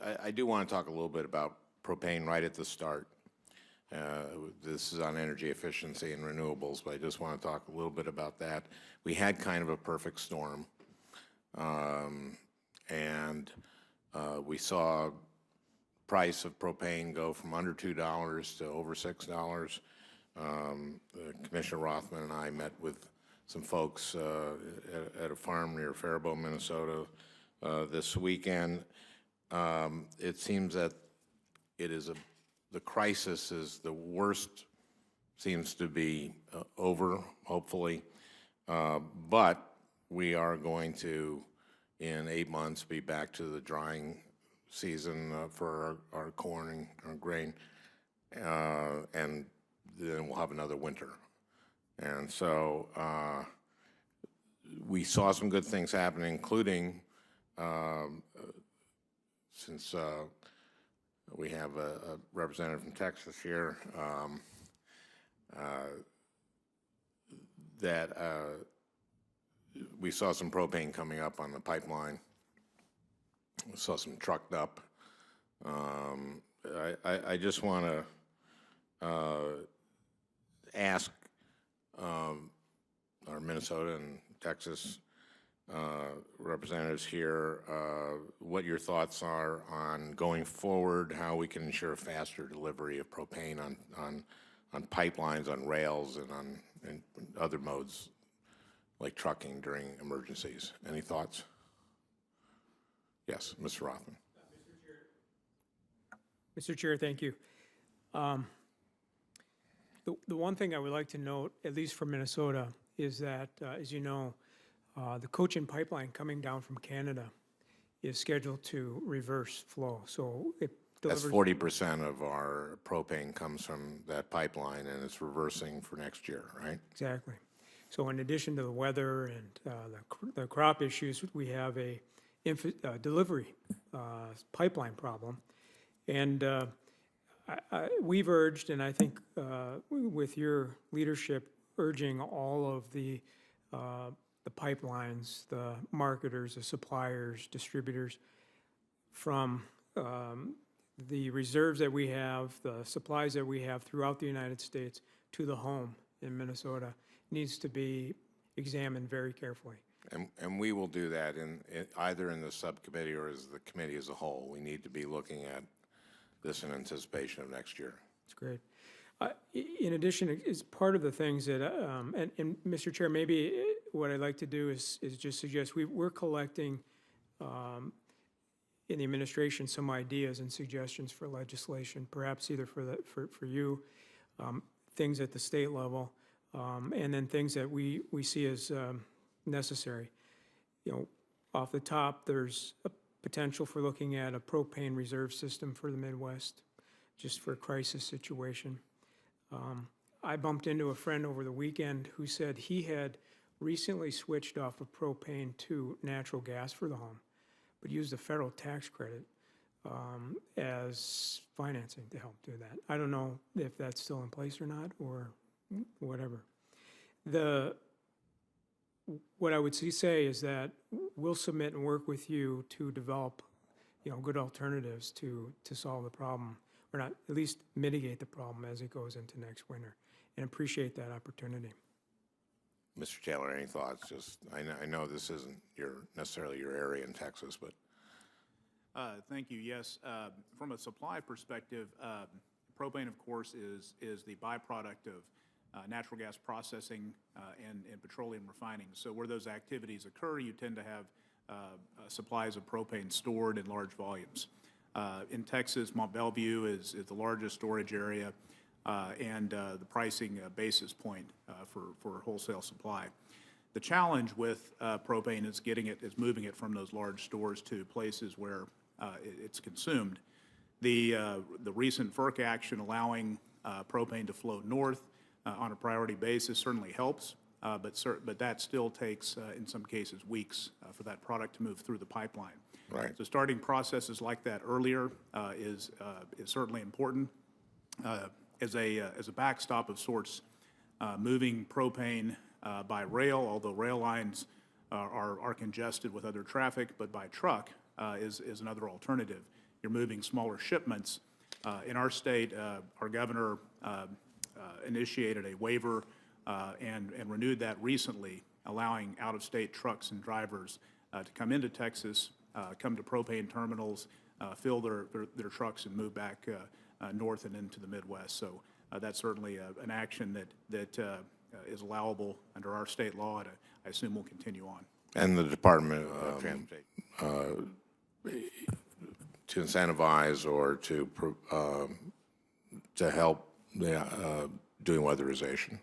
I do want to talk a little bit about propane right at the start. This is on energy efficiency and renewables, but I just want to talk a little bit about that. We had kind of a perfect storm, and we saw price of propane go from under $2 to over $6. Commissioner Rothman and I met with some folks at a farm near Faribault, Minnesota this weekend. It seems that it is the crisis is the worst, seems to be over, hopefully, but we are going to, in 8 months, be back to the drying season for our corn and our grain, and then we'll have another winter. And so we saw some good things happening, including since we have a representative from Texas here, that we saw some propane coming up on the pipeline. We saw some trucked up. I just want to ask our Minnesota and Texas representatives here what your thoughts are on going forward, how we can ensure faster delivery of propane on pipelines, on rails, and on other modes like trucking during emergencies. Any thoughts? Yes, Mr. Rothman. Mr. Chair, thank you. The one thing I would like to note, at least for Minnesota, is that, as you know, the Cochin pipeline coming down from Canada is scheduled to reverse flow. So it delivers. That's 40% of our propane comes from that pipeline, and it's reversing for next year, right? Exactly. So in addition to the weather and the crop issues, we have a delivery pipeline problem. And we've urged, and I think with your leadership, urging all of the pipelines, the marketers, the suppliers, distributors, from the reserves that we have, the supplies that we have throughout the United States to the home in Minnesota, needs to be examined very carefully. And we will do that either in the subcommittee or as the committee as a whole. We need to be looking at this in anticipation of next year. That's great. In addition, it's part of the things that, and Mr. Chair, maybe what I'd like to do is just suggest we're collecting in the administration some ideas and suggestions for legislation, perhaps either for you, things at the state level, and then things that we see as necessary. You know, off the top, there's a potential for looking at a propane reserve system for the Midwest, just for a crisis situation. I bumped into a friend over the weekend who said he had recently switched off of propane to natural gas for the home, but used a federal tax credit as financing to help do that. I don't know if that's still in place or not, or whatever. What I would say is that we'll submit and work with you to develop, good alternatives to solve the problem, or not, at least mitigate the problem as it goes into next winter, and appreciate that opportunity. Mr. Taylor, any thoughts? Just, I know this isn't necessarily your area in Texas, but. Thank you. Yes, from a supply perspective, propane, of course, is the byproduct of natural gas processing and petroleum refining. So where those activities occur, you tend to have supplies of propane stored in large volumes. In Texas, Mont Belvieu is the largest storage area and the pricing basis point for wholesale supply. The challenge with propane is moving it from those large stores to places where it's consumed. The recent FERC action allowing propane to flow north on a priority basis certainly helps, but that still takes, in some cases, weeks for that product to move through the pipeline. Right. So starting processes like that earlier is certainly important. As a backstop of sorts, moving propane by rail, although rail lines are congested with other traffic, but by truck is another alternative. You're moving smaller shipments. In our state, our governor initiated a waiver and renewed that recently, allowing out-of-state trucks and drivers to come into Texas, come to propane terminals, fill their trucks and move back north and into the Midwest. So that's certainly an action that is allowable under our state law, and I assume will continue on. And the Department of Transportation to incentivize or to help doing weatherization.